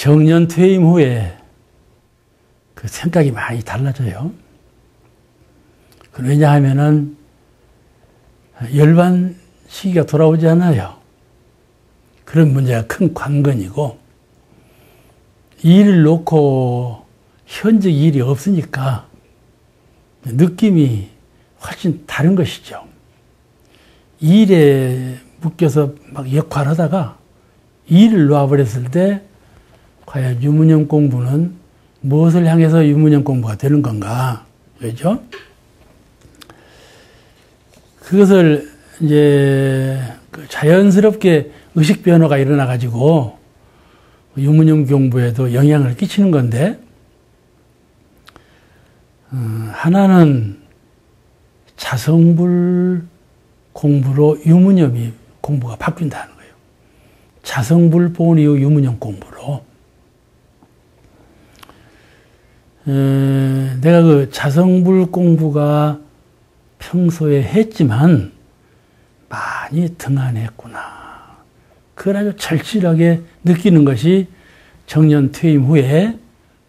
정년 퇴임 후에 그 생각이 많이 달라져요. 왜냐하면은 열반 시기가 돌아오지 않아요. 그런 문제가 큰 관건이고, 일을 놓고 현직 일이 없으니까 느낌이 훨씬 다른 것이죠. 일에 묶여서 막 역할하다가 일을 놓아버렸을 때 과연 유문영 공부는 무엇을 향해서 유문영 공부가 되는 건가? 그죠? 그것을 이제 자연스럽게 의식 변화가 일어나가지고 유문영 공부에도 영향을 끼치는 건데, 하나는 자성불 공부로 유문염이 공부가 바뀐다는 거예요. 자성불 본 이후 유문염 공부로. 내가 그 자성불 공부가 평소에 했지만 많이 등한했구나. 그걸 아주 절실하게 느끼는 것이 정년 퇴임 후에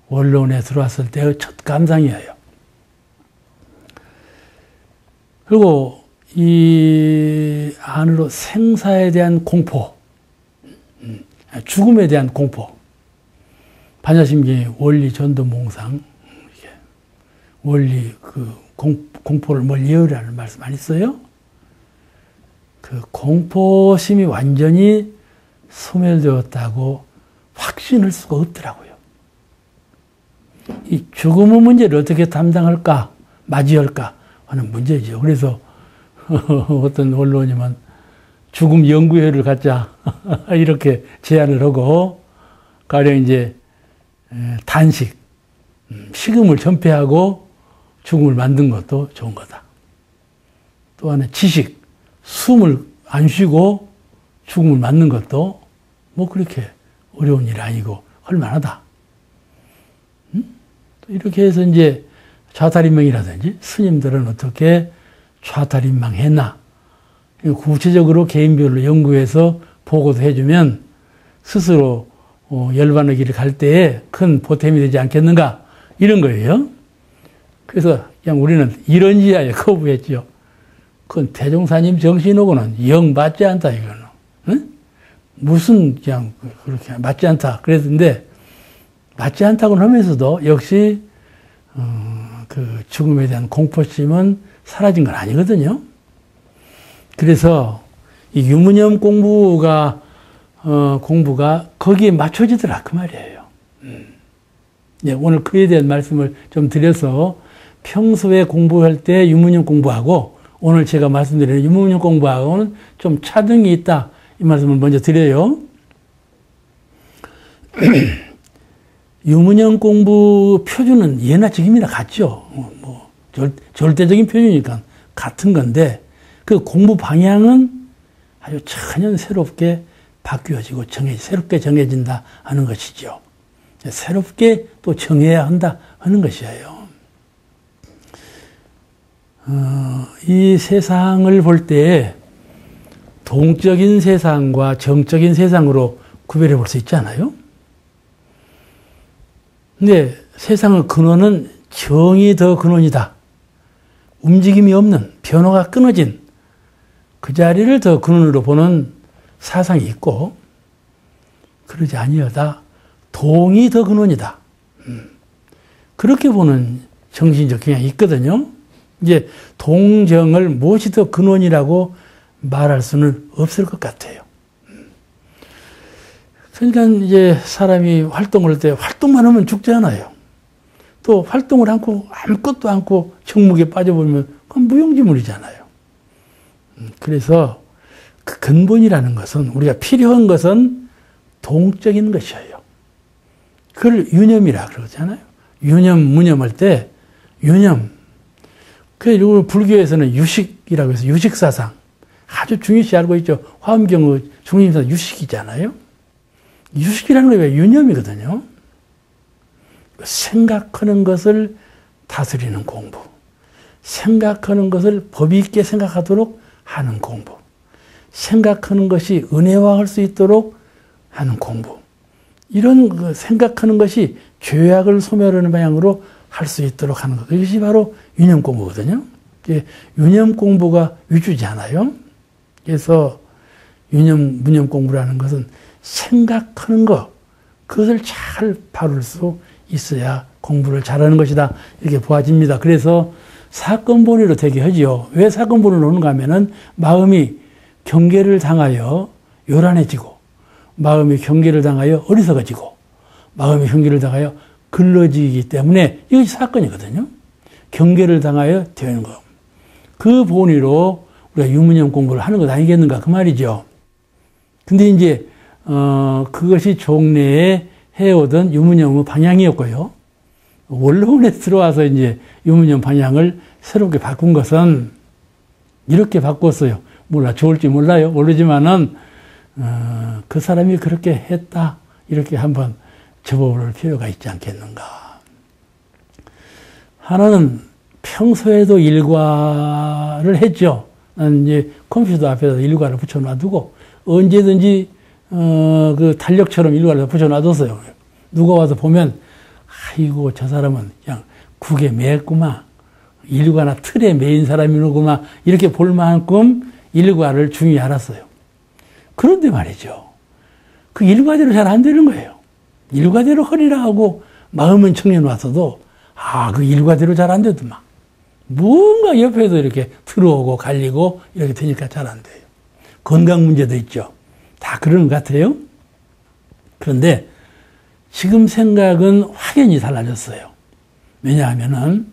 원론에 들어왔을 때의 첫 감상이에요. 그리고 이 안으로 생사에 대한 공포, 죽음에 대한 공포, 반야심경의 원리 전도몽상, 원리 그 공포를 멀리 예우라는 말씀 안 있어요? 그 공포심이 완전히 소멸되었다고 확신할 수가 없더라고요. 이 죽음의 문제를 어떻게 담당할까, 맞이할까 하는 문제죠. 그래서 어떤 원로님은 죽음 연구회를 갖자 이렇게 제안을 하고, 가령 이제 단식, 식음을 전폐하고 죽음을 만든 것도 좋은 거다. 또 하나 지식, 숨을 안 쉬고 죽음을 맞는 것도 뭐 그렇게 어려운 일이 아니고 할만하다. 또 이렇게 해서 이제 좌탈인망이라든지 스님들은 어떻게 좌탈인망했나, 구체적으로 개인별로 연구해서 보고도 해주면 스스로 열반의 길을 갈 때에 큰 보탬이 되지 않겠는가, 이런 거예요. 그래서 그냥 우리는 이런 이하에 거부했죠. 그건 대종사님 정신하고는 영 맞지 않다, 이거는. 응? 무슨 그냥 그렇게 맞지 않다. 그랬는데, 맞지 않다고 하면서도 역시 그 죽음에 대한 공포심은 사라진 건 아니거든요. 그래서 이 유문염 공부가 거기에 맞춰지더라, 그 말이에요. 네, 오늘 그에 대한 말씀을 좀 드려서 평소에 공부할 때 유문염 공부하고 오늘 제가 말씀드리는 유문염 공부하고는 좀 차등이 있다, 이 말씀을 먼저 드려요. 유문염 공부 표준은 예나 지금이나 같죠. 뭐 절대적인 표준이니까 같은 건데, 그 공부 방향은 아주 전혀 새롭게 바뀌어지고 새롭게 정해진다 하는 것이죠. 새롭게 또 정해야 한다 하는 것이에요. 이 세상을 볼 때 동적인 세상과 정적인 세상으로 구별해 볼 수 있잖아요. 근데 세상의 근원은 정이 더 근원이다. 움직임이 없는, 변화가 끊어진 그 자리를 더 근원으로 보는 사상이 있고, 그러지 아니하다. 동이 더 근원이다. 그렇게 보는 정신적 경향이 있거든요. 이제 동정을 무엇이 더 근원이라고 말할 수는 없을 것 같아요. 그러니까 이제 사람이 활동을 할 때 활동만 하면 죽지 않아요. 또 활동을 않고 아무것도 않고 정묵에 빠져버리면 그건 무용지물이잖아요. 그래서 그 근본이라는 것은, 우리가 필요한 것은 동적인 것이에요. 그걸 유념이라 그러잖아요. 유념, 무념할 때 유념. 그리고 불교에서는 유식이라고 해서 유식사상 아주 중요시 알고 있죠. 화엄경의 중심사 유식이잖아요. 유식이라는 게 왜 유념이거든요. 생각하는 것을 다스리는 공부, 생각하는 것을 법이 있게 생각하도록 하는 공부, 생각하는 것이 은혜화할 수 있도록 하는 공부, 이런 그 생각하는 것이 죄악을 소멸하는 방향으로 할 수 있도록 하는 것. 이것이 바로 유념 공부거든요. 유념 공부가 위주잖아요. 그래서 무념 공부라는 것은 생각하는 것, 그것을 잘 바를 수 있어야 공부를 잘하는 것이다. 이렇게 보아집니다. 그래서 사건본위로 되게 하지요. 왜 사건본위로 오는가 하면은 마음이 경계를 당하여 요란해지고, 마음이 경계를 당하여 어리석어지고, 마음이 경계를 당하여 글러지기 때문에 이것이 사건이거든요. 경계를 당하여 되는 거. 그 본위로 우리가 유무념 공부를 하는 것 아니겠는가 그 말이죠. 근데 이제 그것이 종래에 해오던 유무념의 방향이었고요. 원로원에 들어와서 이제 유무념 방향을 새롭게 바꾼 것은 이렇게 바꿨어요. 몰라, 좋을지 몰라요. 모르지만은 그 사람이 그렇게 했다. 이렇게 한번 접어볼 필요가 있지 않겠는가. 하나는 평소에도 일과를 했죠. 나는 이제 컴퓨터 앞에다 일과를 붙여놔두고 언제든지 그 달력처럼 일과를 붙여놔뒀어요. 누가 와서 보면 아이고 저 사람은 그냥 국에 매했구만, 일과나 틀에 매인 사람이구나 이렇게 볼 만큼 일과를 중요히 알았어요. 그런데 말이죠, 그 일과대로 잘 안 되는 거예요. 일과대로 허리라 하고 마음은 청해놨어도 그 일과대로 잘 안 되더만. 뭔가 옆에서 이렇게 들어오고 갈리고 이렇게 되니까 잘 안 돼요. 건강 문제도 있죠. 다 그런 것 같아요. 그런데 지금 생각은 확연히 달라졌어요. 왜냐하면은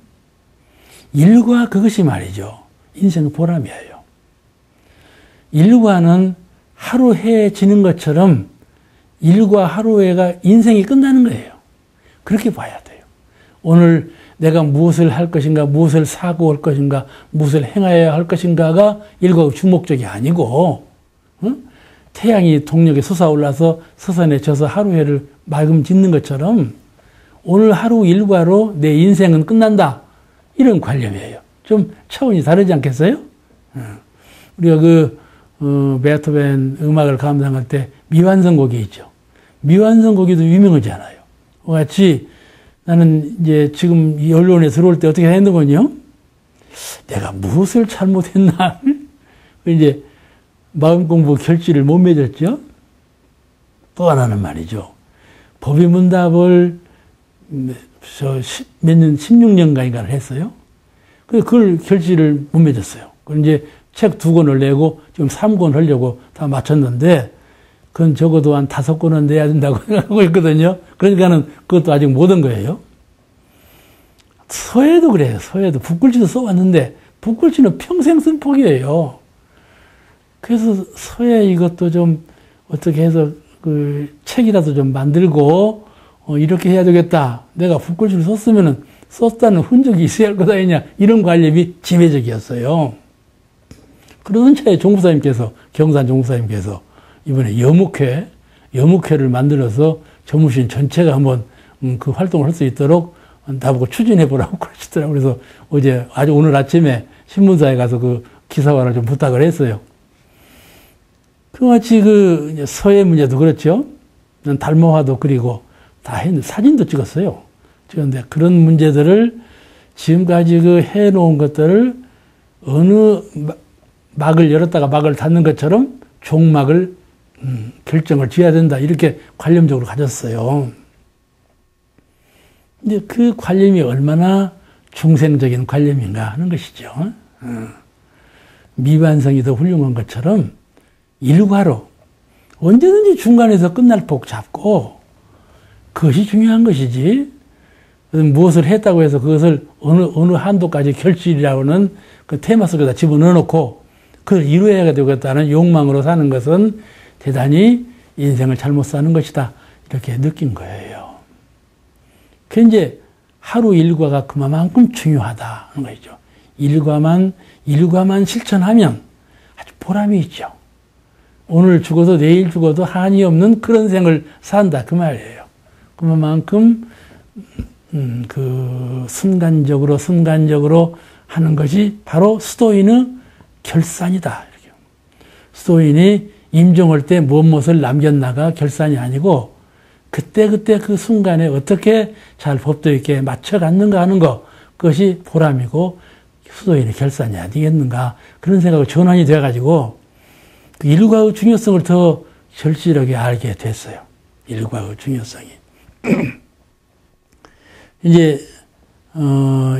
일과 그것이 말이죠, 인생 보람이에요. 일과는 하루 해 지는 것처럼 일과 하루해가 인생이 끝나는 거예요. 그렇게 봐야 돼요. 오늘 내가 무엇을 할 것인가, 무엇을 사고 올 것인가, 무엇을 행하여야 할 것인가가 일과 주목적이 아니고, 태양이 동력에 솟아올라서 서산에 져서 하루해를 맑음 짓는 것처럼 오늘 하루 일과로 내 인생은 끝난다. 이런 관념이에요. 좀 차원이 다르지 않겠어요? 우리가 베토벤 음악을 감상할 때 미완성곡이 있죠. 미완성곡이도 유명하잖아요. 같이 나는 이제 지금 이 언론에 들어올 때 어떻게 했는군요. 내가 무엇을 잘못했나? 이제 마음 공부 결실을 못 맺었죠. 또 하나는 말이죠, 법의문답을 몇 년, 16년간인가를 했어요. 그걸 결실을 못 맺었어요. 그걸 이제 책 2권을 내고 지금 3권 하려고 다 마쳤는데, 그건 적어도 한 5권은 내야 된다고 생각하고 있거든요. 그러니까는 그것도 아직 못 한 거예요. 서예도 그래요. 서예도. 붓글씨도 써왔는데, 붓글씨는 평생 쓴 폭이에요. 그래서 서예 이것도 좀 어떻게 해서 그 책이라도 좀 만들고, 이렇게 해야 되겠다. 내가 붓글씨를 썼으면은 썼다는 흔적이 있어야 할 것 아니냐. 이런 관념이 지배적이었어요. 그러던 차에 종부사님께서, 경산 종부사님께서 이번에 여묵회를 만들어서 조무신 전체가 한번 그 활동을 할 수 있도록 나보고 추진해보라고 그러시더라고요. 그래서 어제, 오늘 아침에 신문사에 가서 그 기사화를 좀 부탁을 했어요. 그같이 이제 서예 문제도 그렇죠. 달모화도 그리고 다 했는데 사진도 찍었어요. 찍었는데 그런 문제들을 지금까지 해놓은 것들을 어느 막을 열었다가 막을 닫는 것처럼 종막을 결정을 지어야 된다. 이렇게 관념적으로 가졌어요. 근데 그 관념이 얼마나 중생적인 관념인가 하는 것이죠. 미완성이 더 훌륭한 것처럼 일과로 언제든지 중간에서 끝날 폭 잡고 그것이 중요한 것이지, 무엇을 했다고 해서 그것을 어느 한도까지 결실이라고는 그 테마 속에다 집어넣어 놓고 그걸 이루어야 되겠다는 욕망으로 사는 것은 대단히 인생을 잘못 사는 것이다. 이렇게 느낀 거예요. 그 이제 하루 일과가 그만큼 중요하다는 거죠. 일과만 실천하면 아주 보람이 있죠. 오늘 죽어도 내일 죽어도 한이 없는 그런 생을 산다. 그 말이에요. 그만큼 그 순간적으로 하는 것이 바로 수도인의 결산이다. 이렇게. 수도인이 임종할 때 무엇을 남겼나가 결산이 아니고 그때그때 그 순간에 어떻게 잘 법도 있게 맞춰갔는가 하는 것, 그것이 보람이고 수도인의 결산이 아니겠는가, 그런 생각으로 전환이 돼가지고 그 일과의 중요성을 더 절실하게 알게 됐어요. 일과의 중요성이. 이제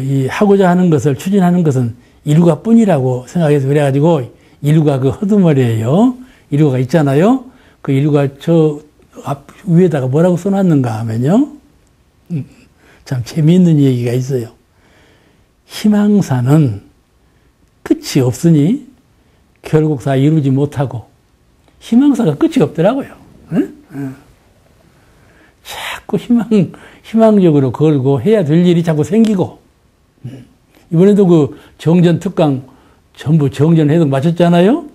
이 하고자 하는 것을 추진하는 것은 일과뿐이라고 생각해서 그래가지고 일과 그 허드머리예요. 일과가 있잖아요. 그 일과 저 앞 위에다가 뭐라고 써놨는가 하면요. 참 재미있는 얘기가 있어요. 희망사는 끝이 없으니 결국 다 이루지 못하고, 희망사가 끝이 없더라고요. 응? 자꾸 희망적으로 걸고 해야 될 일이 자꾸 생기고, 이번에도 그 정전 특강 전부 정전 해석 마쳤잖아요?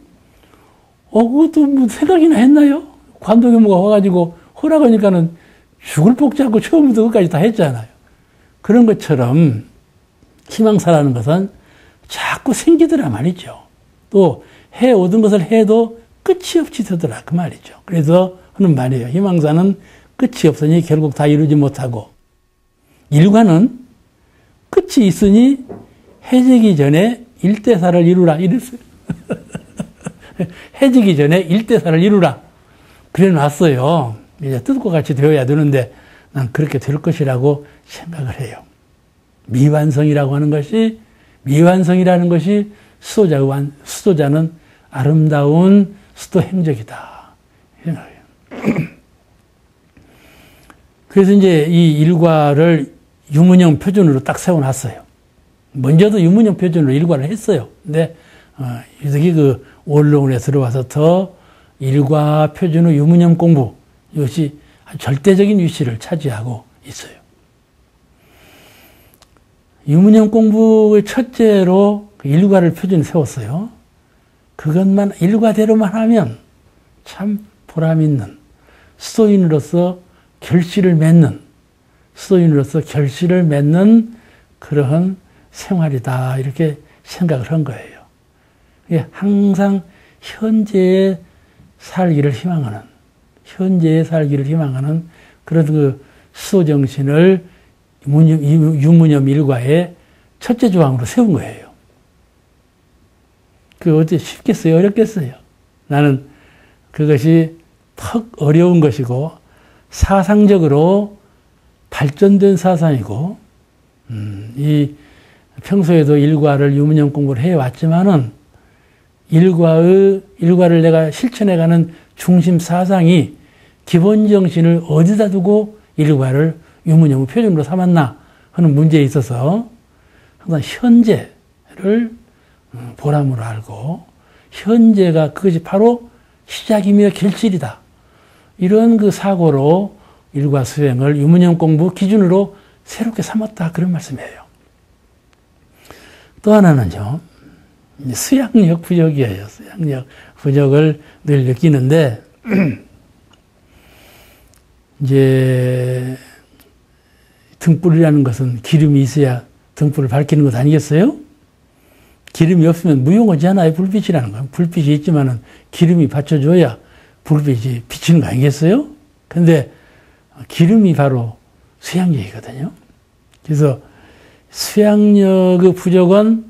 그것도 뭐 생각이나 했나요? 관동이모가 와가지고 허락하니까는 죽을 복지 않고 처음부터 끝까지 다 했잖아요. 그런 것처럼 희망사라는 것은 자꾸 생기더라 말이죠. 또 해오던 것을 해도 끝이 없이 되더라 그 말이죠. 그래서 하는 말이에요. 희망사는 끝이 없으니 결국 다 이루지 못하고, 일과는 끝이 있으니 해지기 전에 일대사를 이루라 이랬어요. 해지기 전에 일대사를 이루라 그래 놨어요. 이제 뜻과 같이 되어야 되는데 난 그렇게 될 것이라고 생각을 해요. 미완성이라고 하는 것이, 미완성이라는 것이 수도자는 아름다운 수도 행적이다 생각해요. 그래서 이제 이 일과를 유문형 표준으로 딱 세워놨어요. 먼저도 유문형 표준으로 일과를 했어요. 근데 이렇게 그 원론에 들어와서 더 일과 표준의 유문형 공부, 이것이 절대적인 위치를 차지하고 있어요. 유문형 공부의 첫째로 일과를 표준에 세웠어요. 그것만 일과대로만 하면 참 보람 있는 수도인으로서 결실을 맺는 그러한 생활이다 이렇게 생각을 한 거예요. 항상 현재의 살기를 희망하는 그런 그 수도정신을 유문형 일과의 첫째 조항으로 세운 거예요. 그게 어떻게 쉽겠어요? 어렵겠어요? 나는 그것이 턱 어려운 것이고 사상적으로 발전된 사상이고, 이 평소에도 일과를 유문형 공부를 해왔지만은 일과를 내가 실천해가는 중심 사상이 기본 정신을 어디다 두고 일과를 유문형 표준으로 삼았나 하는 문제에 있어서 항상 현재를 보람으로 알고, 현재가 그것이 바로 시작이며 결실이다. 이런 그 사고로 일과 수행을 유문형 공부 기준으로 새롭게 삼았다. 그런 말씀이에요. 또 하나는요, 수양력 부족이에요. 수양력 부족을 늘 느끼는데, 이제, 등불이라는 것은 기름이 있어야 등불을 밝히는 것 아니겠어요? 기름이 없으면 무용하잖아요. 불빛이라는 건. 불빛이 있지만은 기름이 받쳐줘야 불빛이 비치는 거 아니겠어요? 근데 기름이 바로 수양력이거든요. 그래서 수양력의 부족은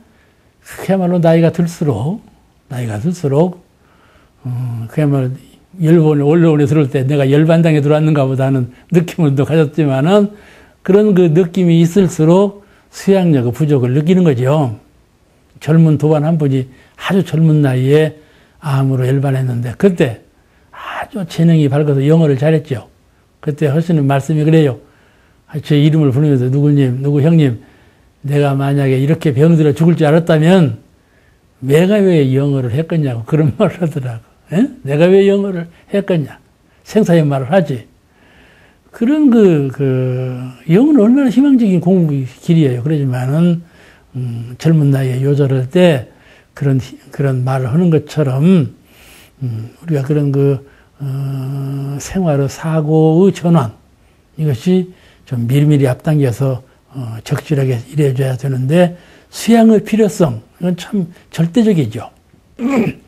그야말로 나이가 들수록 그야말로 원로원에 들어올 때 내가 열반당에 들어왔는가 보다는 느낌을 또 가졌지만은 그런 그 느낌이 있을수록 수양력의 부족을 느끼는 거죠. 젊은 도반 한 분이 아주 젊은 나이에 암으로 열반했는데 그때 아주 재능이 밝아서 영어를 잘했죠. 그때 하시는 말씀이 그래요. 제 이름을 부르면서 누구 형님, 내가 만약에 이렇게 병들어 죽을 줄 알았다면 내가 왜 영어를 했겠냐고 그런 말을 하더라고. 에? 내가 왜 영어를 했겠냐. 생사의 말을 하지. 그런 영어는 얼마나 희망적인 공부 길이에요. 그러지만은, 젊은 나이에 요절할 때 그런 말을 하는 것처럼, 우리가 그런 생활의 사고의 전환, 이것이 좀 미리미리 앞당겨서, 적절하게 일해줘야 되는데, 수양의 필요성, 이건 참 절대적이죠.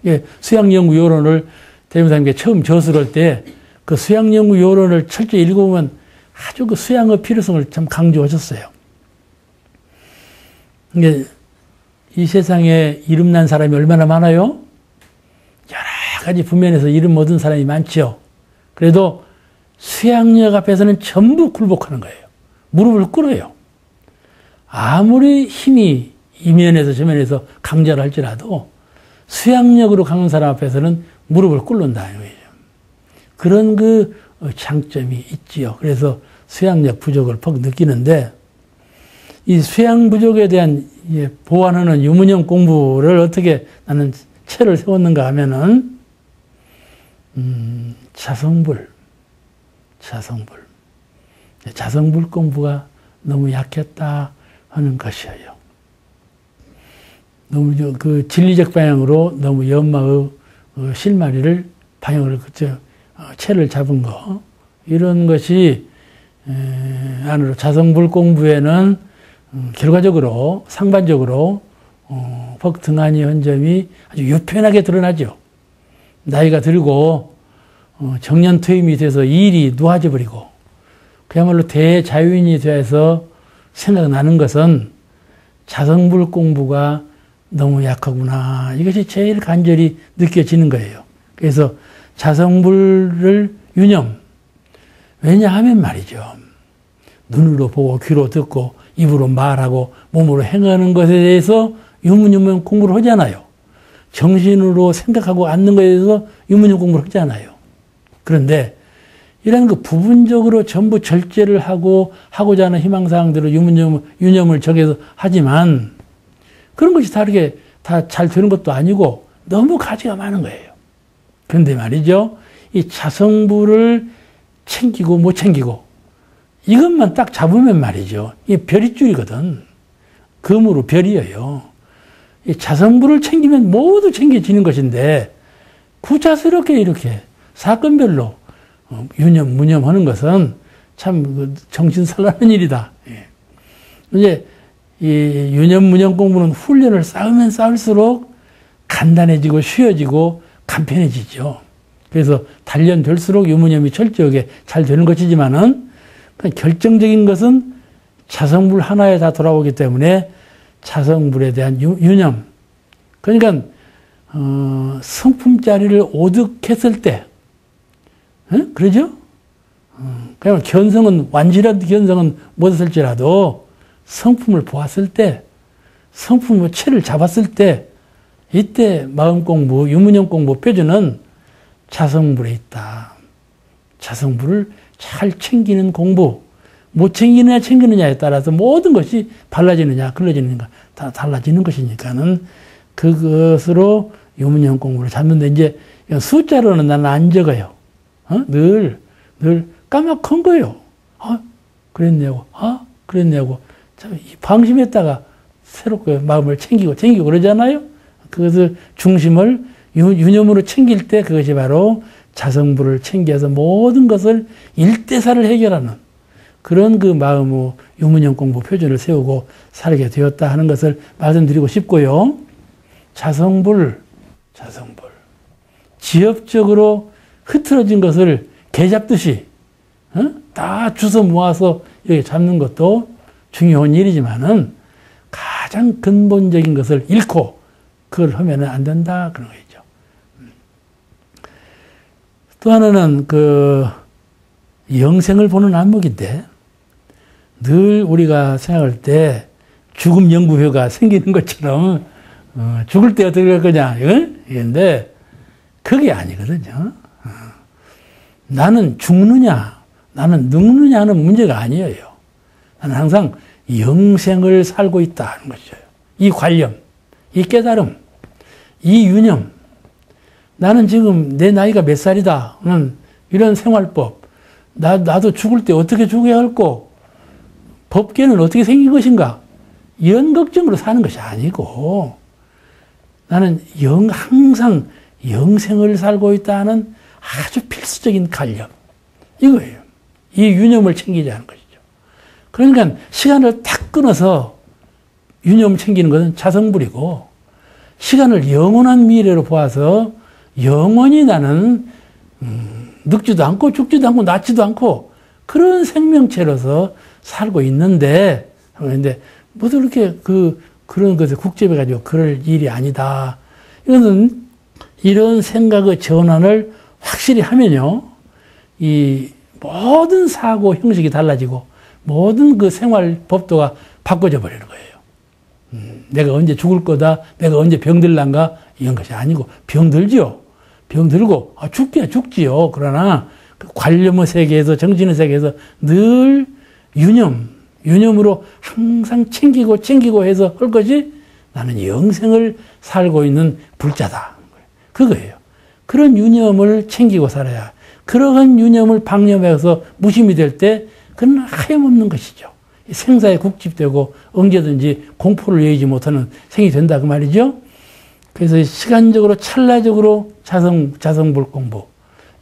예, 수양 연구 요론을 대무사님께 처음 저술할 때, 그 수양연구 요론을 철저히 읽어보면 아주 그 수양의 필요성을 참 강조하셨어요. 이게 이 세상에 이름난 사람이 얼마나 많아요? 여러 가지 분면에서 이름 얻은 사람이 많죠. 그래도 수양력 앞에서는 전부 굴복하는 거예요. 무릎을 꿇어요. 아무리 힘이 이면에서 저면에서 강자를 할지라도 수양력으로 강한 사람 앞에서는 무릎을 꿇는다. 그런 그 장점이 있지요. 그래서 수양력 부족을 퍽 느끼는데 이 수양 부족에 대한 보완하는 유문형 공부를 어떻게 나는 체를 세웠는가 하면은 자성불 공부가 너무 약했다 하는 것이에요. 너무 그 진리적 방향으로 너무 연마의 실마리를 방향을 체를 잡은 거 이런 것이 안으로 자성불 공부에는 결과적으로 상반적으로 벅등한이 한 점이 아주 유편하게 드러나죠. 나이가 들고 정년퇴임이 돼서 일이 누워져 버리고 그야말로 대자유인이 돼서 생각나는 것은 자성불 공부가 너무 약하구나. 이것이 제일 간절히 느껴지는 거예요. 그래서 자성불을 유념. 왜냐하면 말이죠. 눈으로 보고 귀로 듣고 입으로 말하고 몸으로 행하는 것에 대해서 유문유문 공부를 하잖아요. 정신으로 생각하고 앉는 것에 대해서 유문유문 공부를 하잖아요. 그런데 이런 그 부분적으로 전부 절제를 하고 하고자 하는 희망사항들을 유념을 정해서 하지만 그런 것이 다르게 다 잘 되는 것도 아니고 너무 가지가 많은 거예요. 그런데 말이죠. 이 자성불을 챙기고 못 챙기고 이것만 딱 잡으면 말이죠. 이게 별이줄이거든. 금으로 별이에요. 이 자성불을 챙기면 모두 챙겨지는 것인데 구차스럽게 이렇게 사건별로 유념, 무념하는 것은 참 정신살라는 일이다. 이제 이 유념, 무념 공부는 훈련을 쌓으면 쌓을수록 간단해지고 쉬워지고 간편해지죠. 그래서 단련될수록 유무념이 철저하게 잘 되는 것이지만은 결정적인 것은 자성불 하나에 다 돌아오기 때문에 자성불에 대한 유념. 그러니까 성품자리를 오득했을 때, 그러죠? 그냥 견성은 완전한 견성은 못했을지라도 성품을 보았을 때, 성품의 체를 잡았을 때, 이때 마음 공부, 유무념 공부 표준은 자성불에 있다. 자성불을 잘 챙기는 공부. 못 챙기느냐 챙기느냐에 따라서 모든 것이 달라지느냐 걸러지느냐 다 달라지는 것이니까는 그것으로 유무념 공부를 잡는데 이제 숫자로는 나는 안 적어요. 늘 까맣건 거예요. 그랬냐고. 그랬냐고. 방심했다가 새롭게 마음을 챙기고 그러잖아요. 그것을 중심을 유념으로 챙길 때 그것이 바로 자성불을 챙겨서 모든 것을 일대사를 해결하는 그런 그 마음의 유문형 공부 표준을 세우고 살게 되었다 하는 것을 말씀드리고 싶고요. 자성불. 지엽적으로 흐트러진 것을 개 잡듯이 다 주워 모아서 여기 잡는 것도 중요한 일이지만은 가장 근본적인 것을 잃고 그걸 하면 안 된다 그런 거죠. 또 하나는 그 영생을 보는 안목인데 늘 우리가 생각할 때 죽음 연구회가 생기는 것처럼 죽을 때 어떻게 할 거냐 이건데 그게 아니거든요. 나는 죽느냐 나는 늙느냐 하는 문제가 아니에요. 나는 항상 영생을 살고 있다는 것이에요. 이 관념, 이 깨달음, 이 유념. 나는 지금 내 나이가 몇 살이다. 이런 생활법. 나도 죽을 때 어떻게 죽어야 할고, 법계는 어떻게 생긴 것인가. 이런 걱정으로 사는 것이 아니고, 나는 항상 영생을 살고 있다는 아주 필수적인 관념. 이거예요. 이 유념을 챙기자는 것이죠. 그러니까 시간을 탁 끊어서 유념을 챙기는 것은 자성불이고, 시간을 영원한 미래로 보아서 영원히 나는 늙지도 않고 죽지도 않고 낫지도 않고 그런 생명체로서 살고 있는데, 그런데 모두 이렇게 그런 것을 국제해 가지고 그럴 일이 아니다. 이거는 이런 생각의 전환을 확실히 하면요, 이 모든 사고 형식이 달라지고 모든 그 생활 법도가 바꿔져 버리는 거예요. 내가 언제 죽을 거다, 내가 언제 병들란가, 이런 것이 아니고, 병들지요. 병들고, 죽기야 죽지요. 그러나, 그 관념의 세계에서, 정신의 세계에서 늘 유념으로 항상 챙기고 해서 할 것이 나는 영생을 살고 있는 불자다. 그거예요. 그런 유념을 챙기고 살아야, 그러한 유념을 방념해서 무심이 될 때, 그건 하염없는 것이죠. 생사에 국집되고 언제든지 공포를 여의지 못하는 생이 된다 그 말이죠. 그래서 시간적으로 찰나적으로 자성불 공부,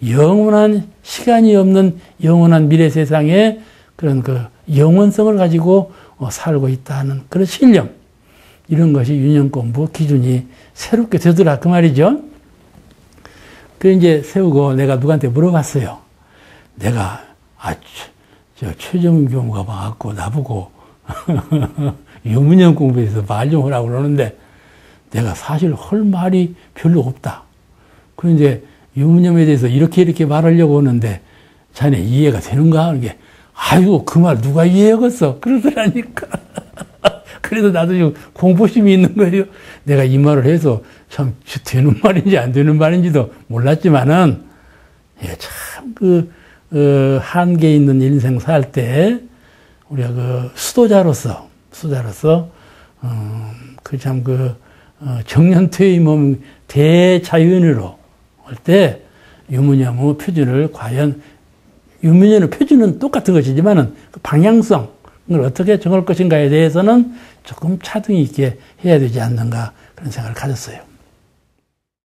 영원한 시간이 없는 영원한 미래 세상에 그런 그 영원성을 가지고 살고 있다는 그런 신념, 이런 것이 유념 공부 기준이 새롭게 되더라 그 말이죠. 그 이제 세우고 내가 누구한테 물어봤어요. 내가 저 최정민 교무가 와갖고 나보고 유문형 공부에서 말 좀 하라고 그러는데 내가 사실 할 말이 별로 없다. 그런데 유문형에 대해서 이렇게 말하려고 하는데 자네 이해가 되는가? 이게 아이고 그 말 누가 이해하겠어? 그러더라니까. 그래서 나도 좀 공포심이 있는 거예요. 내가 이 말을 해서 참 되는 말인지 안 되는 말인지도 몰랐지만은 참 한계 있는 인생 살 때 우리가 그 수도자로서 정년퇴임 대자연으로 할 때 유무념의 표준을 과연 유무념의 표준은 똑같은 것이지만은 그 방향성을 어떻게 정할 것인가에 대해서는 조금 차등이 있게 해야 되지 않는가 그런 생각을 가졌어요.